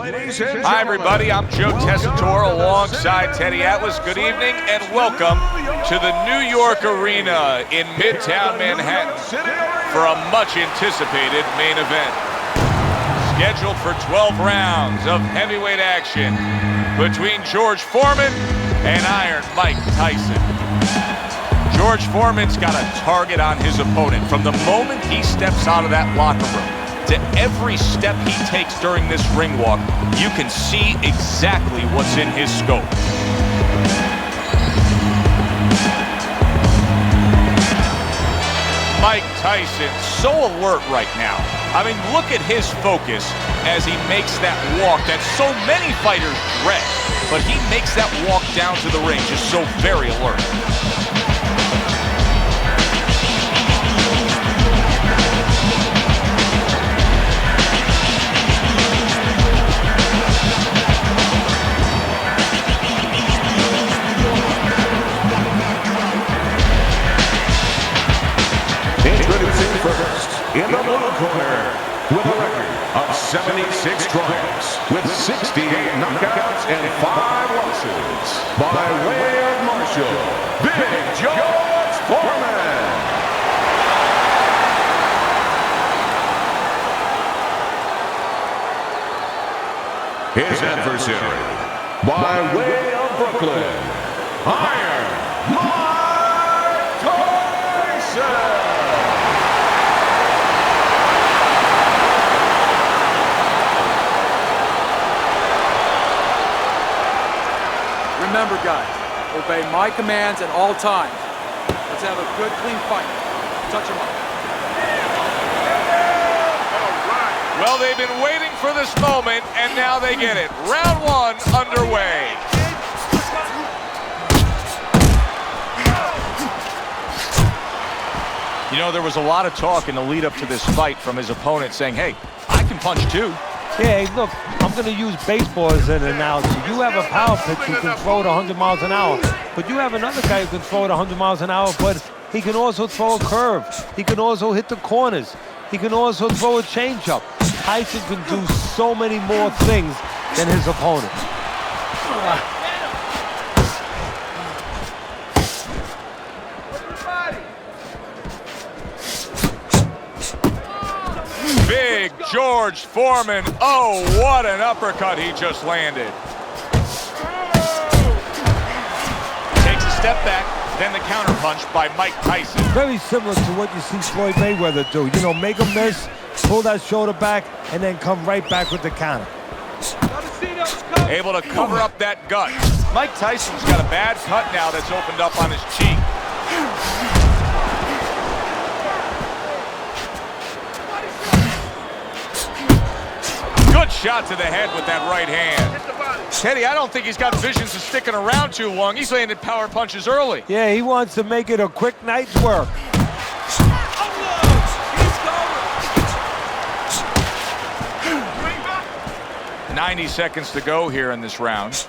Hi, everybody. I'm Joe Tessitore alongside Teddy Atlas. Good evening and welcome to the New York Arena in Midtown Manhattan for a much-anticipated main event. Scheduled for 12 rounds of heavyweight action between George Foreman and Iron Mike Tyson. George Foreman's got a target on his opponent from the moment he steps out of that locker room. To every step he takes during this ring walk, you can see exactly what's in his scope. Mike Tyson, so alert right now. I mean, look at his focus as he makes that walk that so many fighters dread. But he makes that walk down to the ring just so very alert. Introducing first, in the blue corner, with a record of 76 triumphs, with 68 knockouts and 5 losses, by way of Marshall, Big George Foreman. His adversary, by way of Brooklyn, Iron Mike Tyson. Remember, guys, obey my commands at all times. Let's have a good, clean fight. Touch him up. Well, they've been waiting for this moment, and now they get it. Round one underway. You know, there was a lot of talk in the lead up to this fight from his opponent saying, hey, I can punch too. Yeah, hey, look, I'm going to use baseball as an analogy. You have a power pitch who can throw it 100 miles an hour, but you have another guy who can throw it 100 miles an hour, but he can also throw a curve. He can also hit the corners. He can also throw a changeup. Tyson can do so many more things than his opponent. Big George Foreman. Oh, what an uppercut he just landed. Takes a step back, then the counterpunch by Mike Tyson. Very similar to what you see Floyd Mayweather do. You know, make a miss, pull that shoulder back, and then come right back with the counter. Able to cover up that gut. Mike Tyson's got a bad cut now that's opened up on his cheek. Good shot to the head with that right hand. Teddy, I don't think he's got visions of sticking around too long. He's landing power punches early. Yeah, he wants to make it a quick night's work. 90 seconds to go here in this round.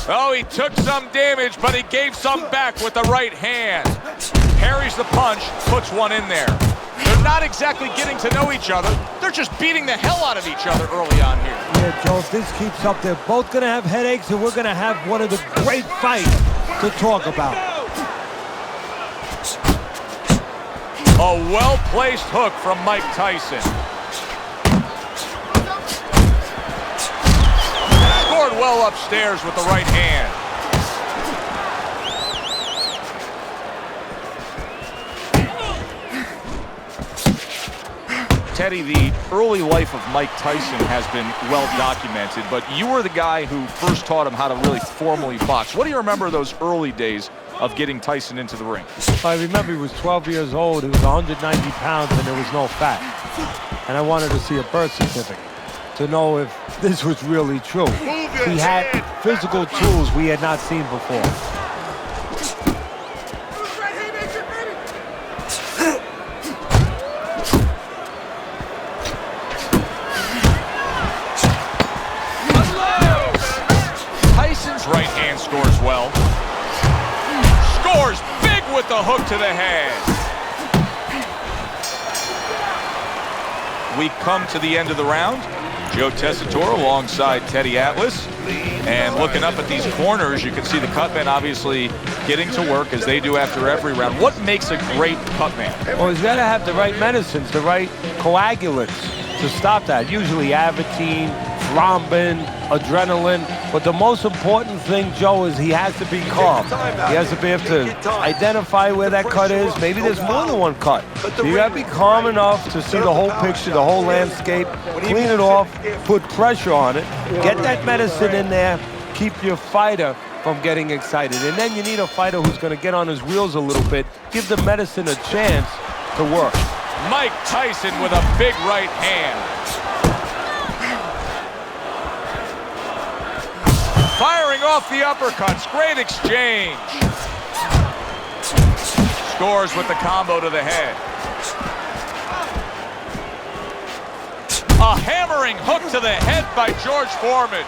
Oh, he took some damage, but he gave some back with the right hand. Parries the punch, puts one in there. They're not exactly getting to know each other. They're just beating the hell out of each other early on here. Yeah, Joe, if this keeps up, they're both going to have headaches, and we're going to have one of the great fights to talk about. A well-placed hook from Mike Tyson. Scored well upstairs with the right hand. Teddy, the early life of Mike Tyson has been well documented, but you were the guy who first taught him how to really formally box. What do you remember of those early days of getting Tyson into the ring? I remember he was 12 years old, he was 190 pounds, and there was no fat. And I wanted to see a birth certificate to know if this was really true. He had physical tools we had not seen before. Right hand scores well. Scores big with the hook to the head. we come to the end of the round. Joe Tessitore alongside Teddy Atlas. And looking up at these corners, you can see the cutmen obviously getting to work as they do after every round. What makes a great cutman? Well, he's got to have the right medicines, the right coagulants to stop that. Usually Avitine, thrombin, adrenaline. But the most important thing, Joe, is he has to be calm. He has to be able to identify where that cut is. Maybe there's more than one cut. So you got to be calm enough to see the whole picture, the whole landscape, clean it off, put pressure on it, get that medicine in there, keep your fighter from getting excited. And then you need a fighter who's going to get on his wheels a little bit, give the medicine a chance to work. Mike Tyson with a big right hand. Firing off the uppercuts. Great exchange. Scores with the combo to the head. A hammering hook to the head by George Foreman.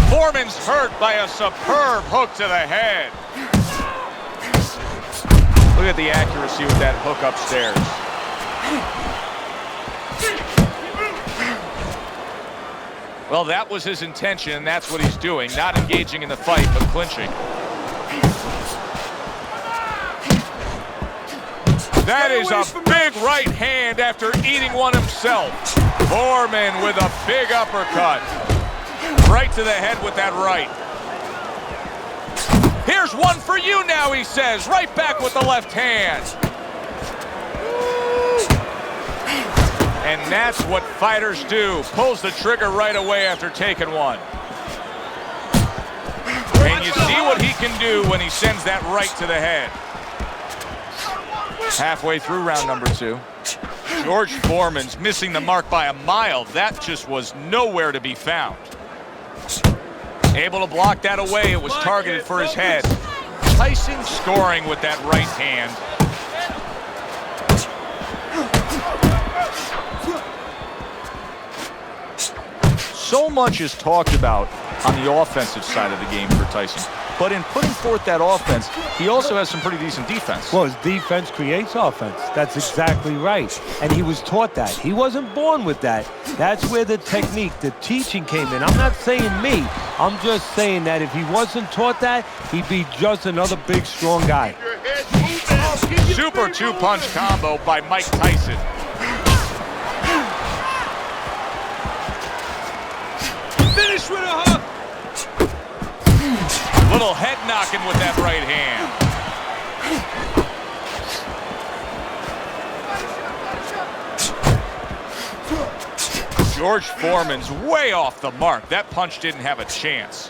Foreman's hurt by a superb hook to the head. Look at the accuracy with that hook upstairs. Well, that was his intention, and that's what he's doing. Not engaging in the fight, but clinching. That is a big right hand after eating one himself. Foreman with a big uppercut. Right to the head with that right. Here's one for you now, he says. Right back with the left hand. And that's what fighters do. Pulls the trigger right away after taking one. And you see what he can do when he sends that right to the head. Halfway through round number 2. George Foreman's missing the mark by a mile. That just was nowhere to be found. Able to block that away. It was targeted for his head. Tyson scoring with that right hand. So much is talked about on the offensive side of the game for Tyson. But in putting forth that offense, he also has some pretty decent defense. Well, his defense creates offense. That's exactly right. And he was taught that. He wasn't born with that. That's where the technique, the teaching came in. I'm not saying me. I'm just saying that if he wasn't taught that, he'd be just another big, strong guy. Super two-punch combo by Mike Tyson. Finish with a hook. Little head knocking with that right hand. George Foreman's way off the mark. That punch didn't have a chance.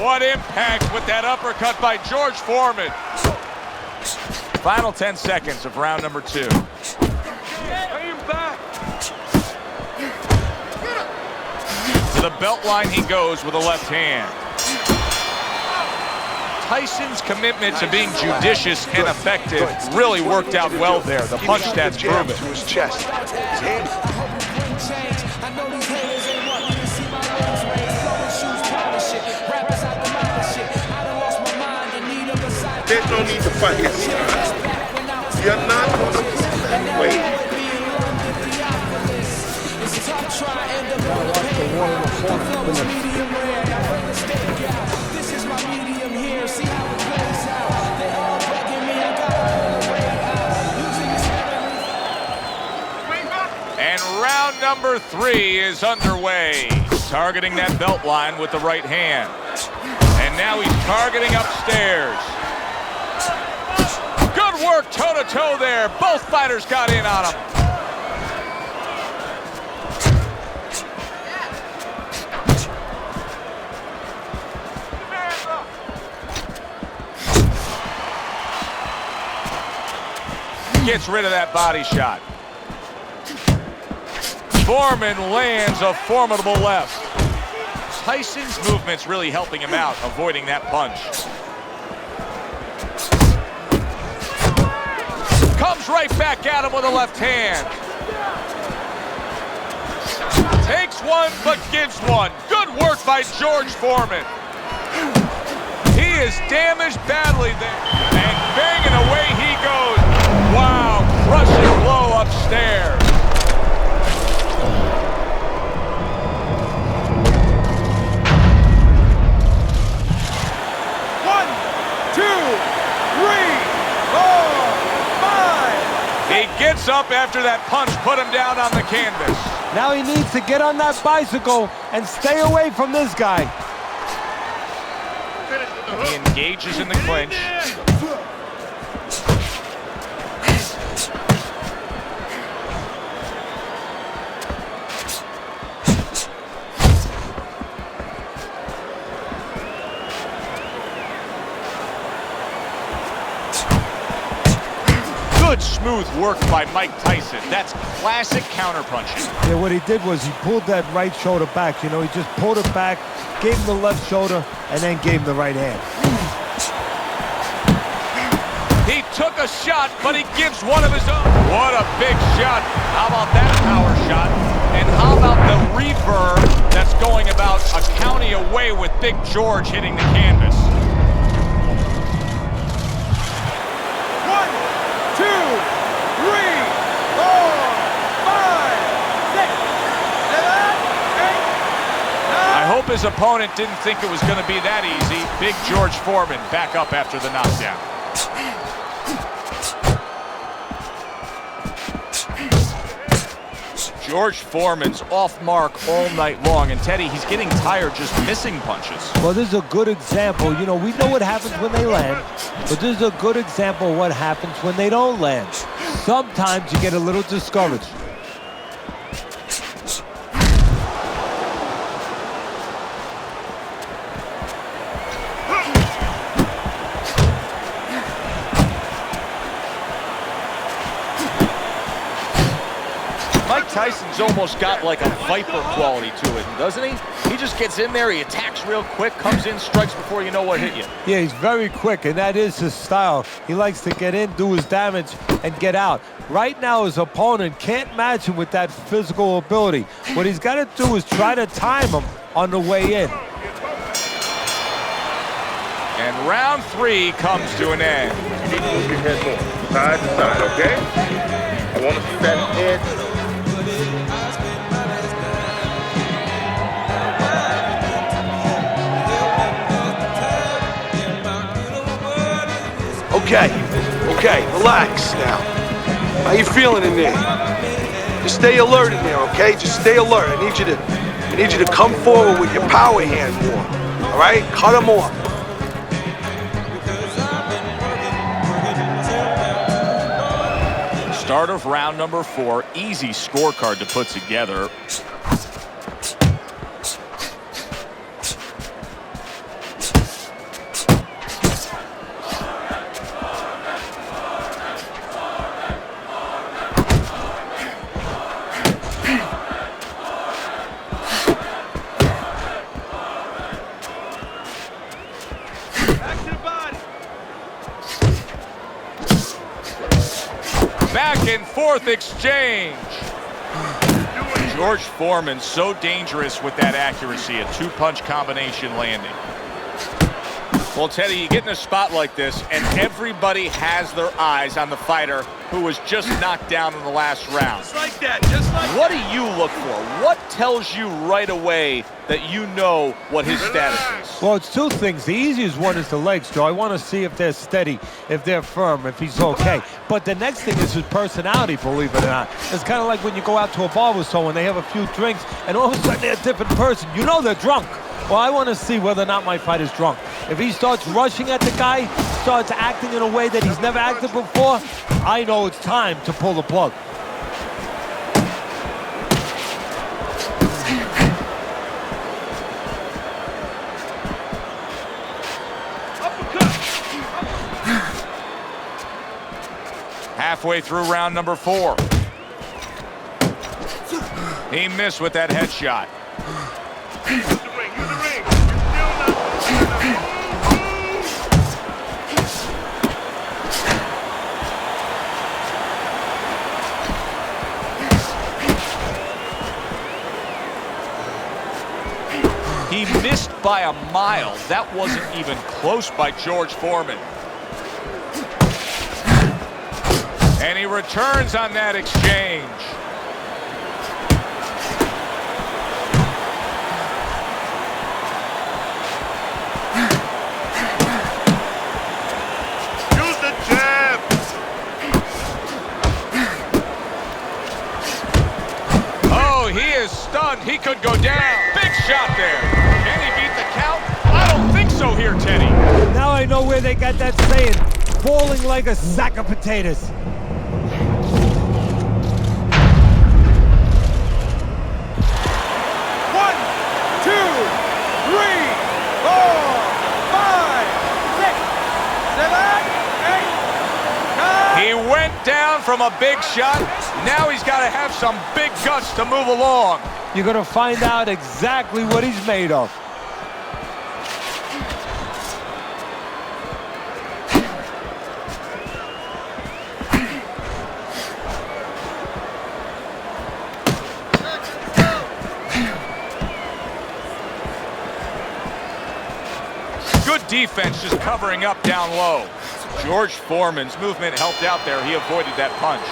What impact with that uppercut by George Foreman. Final 10 seconds of round number 2. To the belt line he goes with a left hand. Tyson's commitment to being judicious and effective really worked out well there. The punch stats prove it. To his chest. There's no need to fight. You're not going to wait. And round number 3 is underway. Targeting that belt line with the right hand. And now he's targeting upstairs. Good work toe-to-toe there. Both fighters got in on him. Gets rid of that body shot. Foreman lands a formidable left. Tyson's movement's really helping him out, avoiding that punch. Comes right back at him with a left hand. Takes one, but gives one. Good work by George Foreman. He is damaged badly there. And banging away he goes. Wow, crushing blow upstairs. He gets up after that punch put him down on the canvas. Now he needs to get on that bicycle and stay away from this guy. He engages in the clinch. Good smooth work by Mike Tyson. That's classic counterpunching. Yeah, what he did was he pulled that right shoulder back. You know, he just pulled it back, gave him the left shoulder, and then gave him the right hand. He took a shot, but he gives one of his own. What a big shot. How about that power shot? And how about the reverb that's going about a county away with Big George hitting the canvas? 1, 2, 3, 4, 5, 6, 7, 8, 9. I hope his opponent didn't think it was going to be that easy. Big George Foreman back up after the knockdown. George Foreman's off mark all night long, and Teddy, he's getting tired just missing punches. Well, this is a good example. You know, we know what happens when they land, but this is a good example of what happens when they don't land. Sometimes you get a little discouraged. Mike Tyson's almost got like a viper quality to it, doesn't he? He just gets in there, he attacks real quick, comes in, strikes before you know what hit you. Yeah, he's very quick, and that is his style. He likes to get in, do his damage, and get out. Right now, his opponent can't match him with that physical ability. What he's got to do is try to time him on the way in. And round 3 comes to an end. You need to move your head more, side to side, okay? I want to see that head. Okay, relax now. How you feeling in there? Just stay alert in there, okay? Just stay alert. I need you to come forward with your power hand more. All right? Cut them off. Start of round number 4, easy scorecard to put together. Back and forth exchange. George Foreman so dangerous with that accuracy, a 2-punch combination landing. Well, Teddy, you get in a spot like this, and everybody has their eyes on the fighter who was just knocked down in the last round. Just like that, just like What do you look for? What tells you right away that you know what his status is? Well, it's 2 things. The easiest one is the legs, Joe. I want to see if they're steady, if they're firm, if he's okay. But the next thing is his personality, believe it or not. It's kind of like when you go out to a bar with someone, they have a few drinks, and all of a sudden they're a different person. You know they're drunk. Well, I want to see whether or not my fighter's drunk. If he starts rushing at the guy, starts acting in a way that he's never acted before, I know it's time to pull the plug. Halfway through round number 4. He missed with that headshot. Use the ring, use the ring. You're still not. He missed by a mile. That wasn't even close by George Foreman. And he returns on that exchange. Use the jab. Oh, he is stunned. He could go down. Big shot there. Can he beat the count? I don't think so here, Teddy. Now I know where they got that saying, falling like a sack of potatoes. He went down from a big shot. Now he's got to have some big guts to move along. You're going to find out exactly what he's made of. Good defense just covering up down low. George Foreman's movement helped out there. He avoided that punch.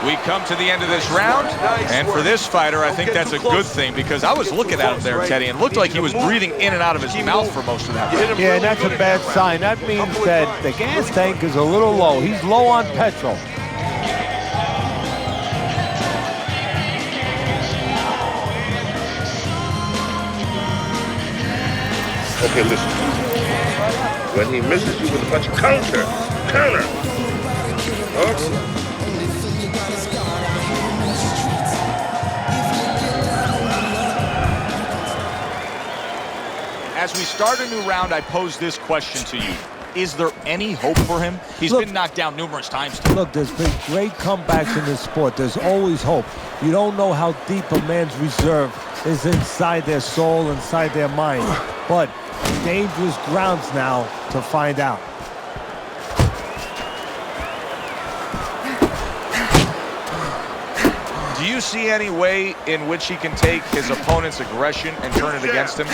We come to the end of this round, and for this fighter, I think that's a good thing because I was looking at him there, Teddy, and it looked like he was breathing in and out of his mouth for most of that. Yeah, and that's a bad sign. That means that the gas tank is a little low. He's low on petrol. Okay, listen. When he misses you with a bunch of counter. Okay. As we start a new round, I pose this question to you. Is there any hope for him? He's been knocked down numerous times. Look, there's been great comebacks in this sport. There's always hope. You don't know how deep a man's reserve is inside their soul, inside their mind. But dangerous grounds now to find out. Do you see any way in which he can take his opponent's aggression and turn it against him?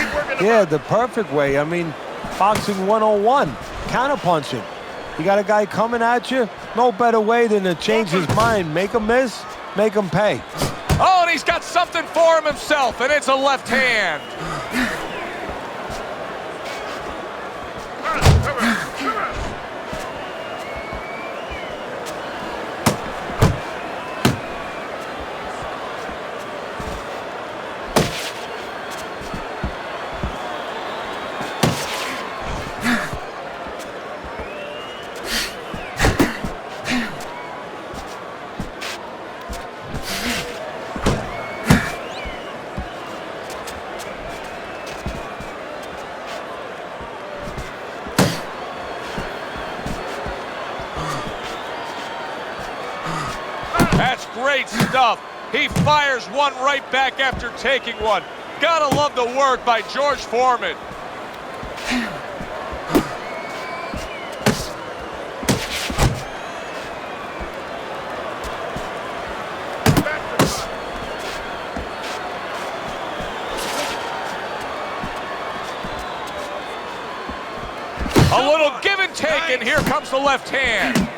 Yeah, the perfect way. I mean, boxing 101, counterpunching. You got a guy coming at you, no better way than to change his mind. Make him miss, make him pay. Oh, and he's got something for him himself, and it's a left hand. That's great stuff. He fires one right back after taking one. Gotta love the work by George Foreman. A little give and take, and here comes the left hand.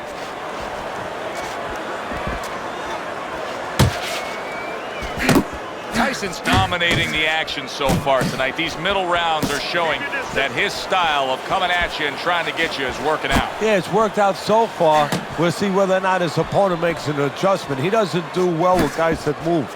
Tyson's dominating the action so far tonight. These middle rounds are showing that his style of coming at you and trying to get you is working out. Yeah, it's worked out so far. We'll see whether or not his opponent makes an adjustment. He doesn't do well with guys that move.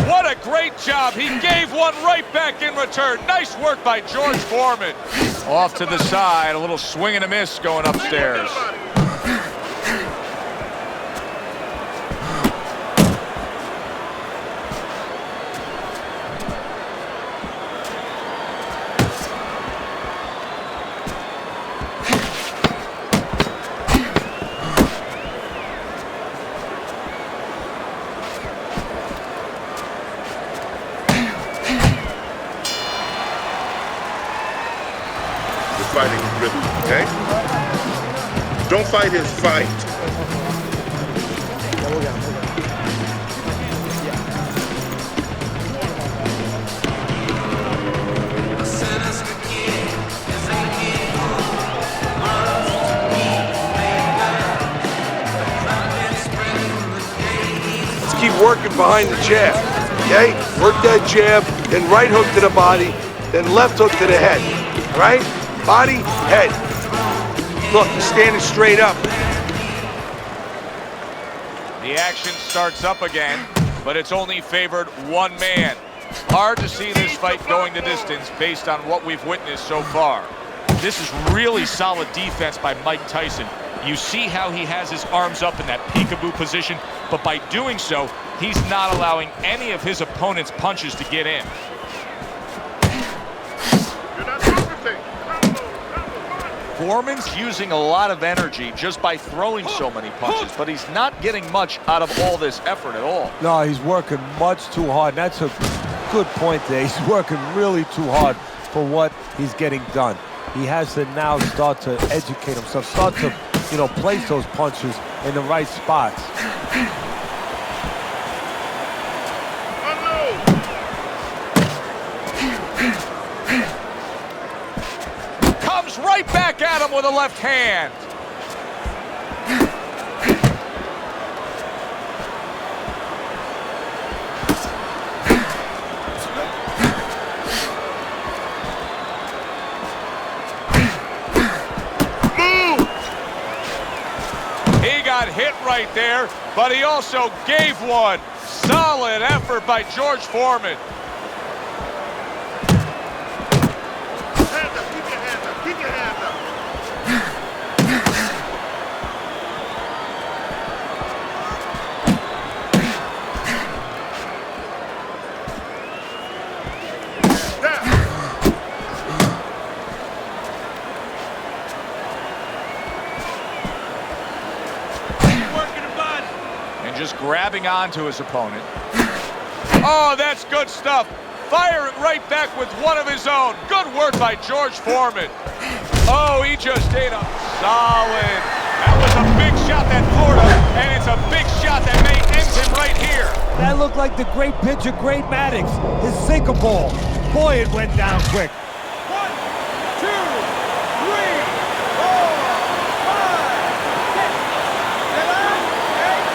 What a great job. He gave one right back in return. Nice work by George Foreman. Off to the side, a little swing and a miss going upstairs. really, okay? Don't fight his fight. Let's keep working behind the jab, okay? Work that jab, then right hook to the body, then left hook to the head, all right? Body, head. Look, you're standing straight up. The action starts up again, but it's only favored one man. Hard to see this fight going the distance based on what we've witnessed so far. This is really solid defense by Mike Tyson. You see how he has his arms up in that peekaboo position, but by doing so, he's not allowing any of his opponent's punches to get in. Foreman's using a lot of energy just by throwing so many punches, but he's not getting much out of all this effort at all. No, he's working much too hard. And that's a good point there. He's working really too hard for what he's getting done. He has to now start to educate himself, start to, place those punches in the right spots. Comes right back at him with a left hand. Hit right there, but he also gave one. Solid effort by George Foreman. Hands up, keep your hands up, keep your hands up. Just grabbing onto his opponent. Oh, that's good stuff. Firing right back with one of his own. Good work by George Foreman. Oh, he just ate up solid. That was a big shot that floored him, and it's a big shot that may end him right here. That looked like the great pitcher, Great Maddox, his sinker ball. Boy, it went down quick. 1, 2, 3, 4, 5, 6, 7, 8,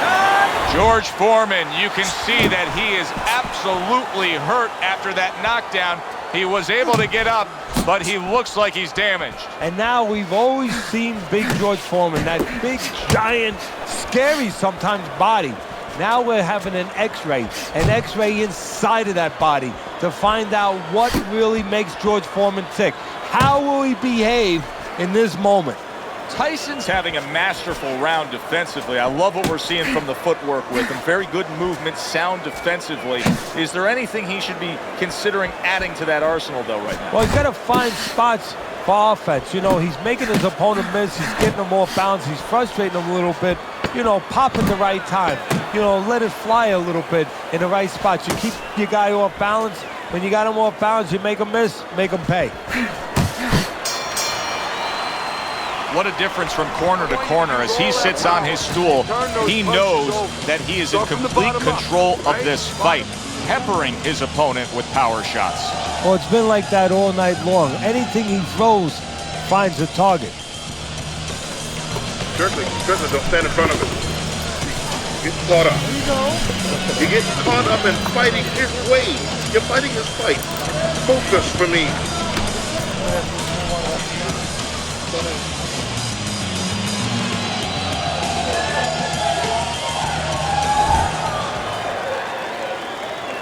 9. George Foreman, you can see that he is absolutely hurt after that knockdown. He was able to get up, but he looks like he's damaged. And now we've always seen big George Foreman, that big, giant, scary sometimes body. Now we're having an X-ray inside of that body to find out what really makes George Foreman tick. How will he behave in this moment? Tyson's having a masterful round defensively. I love what we're seeing from the footwork with him. Very good movement, sound defensively. Is there anything he should be considering adding to that arsenal, though, right now? Well, he's got to find spots for offense. He's making his opponent miss. He's getting him off balance. He's frustrating him a little bit. Pop at the right time. Let it fly a little bit in the right spots. You keep your guy off balance. When you got him off balance, you make him miss, make him pay. What a difference from corner to corner. As he sits on his stool, he knows that he is in complete control of this fight, peppering his opponent with power shots. Well, it's been like that all night long. Anything he throws finds a target. Strictly, don't stand in front of him. Get caught up. You get caught up in fighting his way. You're fighting his fight. Focus for me.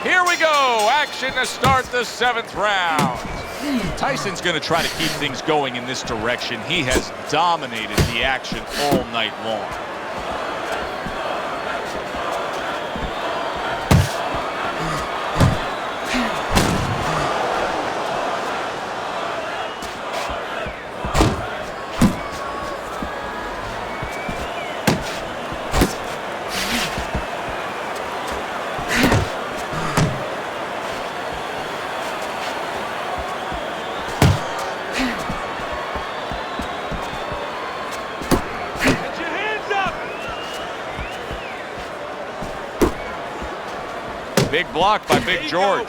Here we go. Action to start the 7th round. Tyson's going to try to keep things going in this direction. He has dominated the action all night long. Big block by Big George.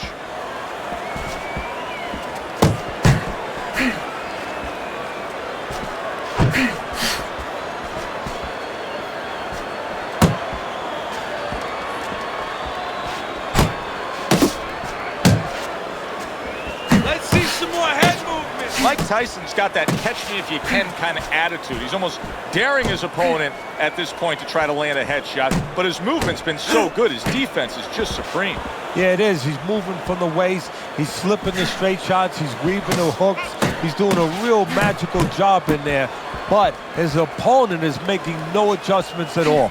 Let's see some more head movement. Mike Tyson's got that catch-me-if-you-can kind of attitude. He's almost daring his opponent at this point to try to land a headshot, but his movement's been so good. His defense is just supreme. Yeah, it is. He's moving from the waist. He's slipping the straight shots. He's weaving the hooks. He's doing a real magical job in there, but his opponent is making no adjustments at all.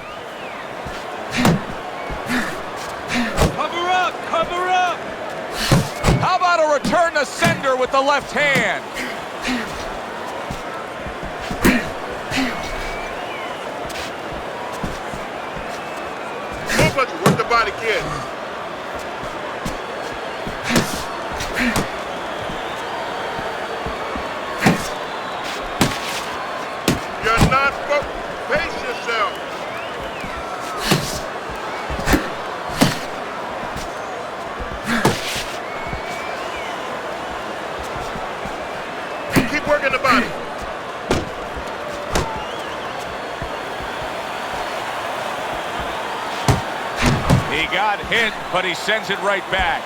Cover up, cover up. How about a return to sender with the left hand? Come on, work the body, kid. You're not pace yourself. Keep working the body. He got hit, but he sends it right back.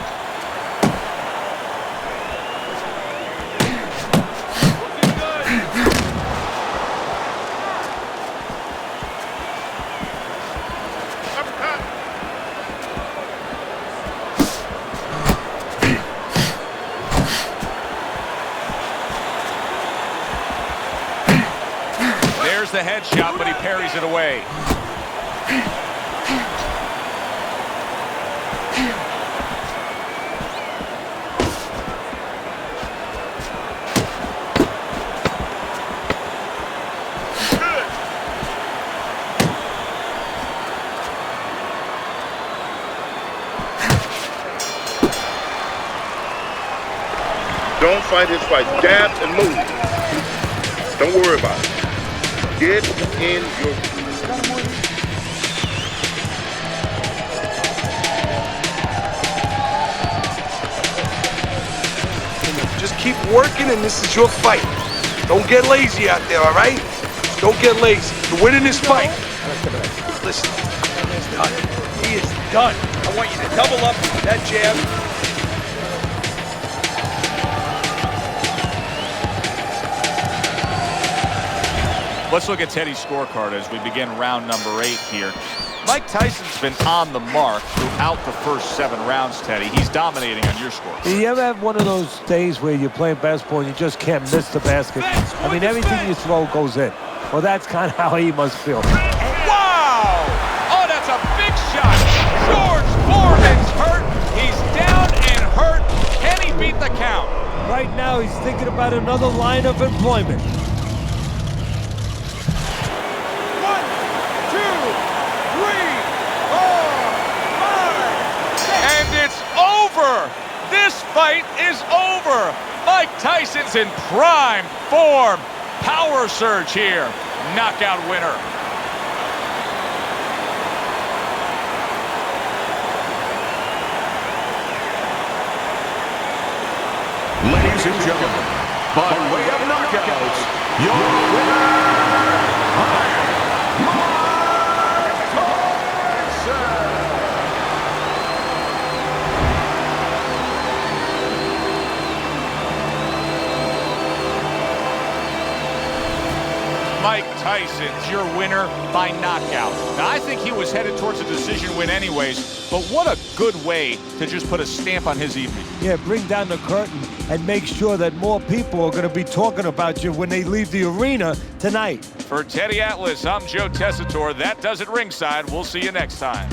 There's the headshot, but he parries it away. Don't fight his fight. Jab and move. Don't worry about it. Get in your... Just keep working, and this is your fight. Don't get lazy out there, all right? Don't get lazy. You're winning this fight. Listen, he's done. He is done. I want you to double up that jab. Let's look at Teddy's scorecard as we begin round number 8 here. Mike Tyson's been on the mark throughout the first 7 rounds, Teddy. He's dominating on your score. You ever have one of those days where you're playing basketball and you just can't miss the basket? I mean, everything you throw goes in. Well, that's kind of how he must feel. Wow! Oh, that's a big shot. George Foreman's hurt. He's down and hurt. Can he beat the count? Right now, he's thinking about another line of employment. 1, 2, 3, 4, 5, 6. And it's over. This fight is over. Mike Tyson's in prime form. Power surge here. Knockout winner. Ladies and gentlemen, by way of knockouts, your winner, Mike Tyson. Mike Tyson's your winner by knockout. Now, I think he was headed towards a decision win anyways, but what a good way to just put a stamp on his evening. Yeah, bring down the curtain and make sure that more people are going to be talking about you when they leave the arena tonight. For Teddy Atlas, I'm Joe Tessitore. That does it ringside. We'll see you next time.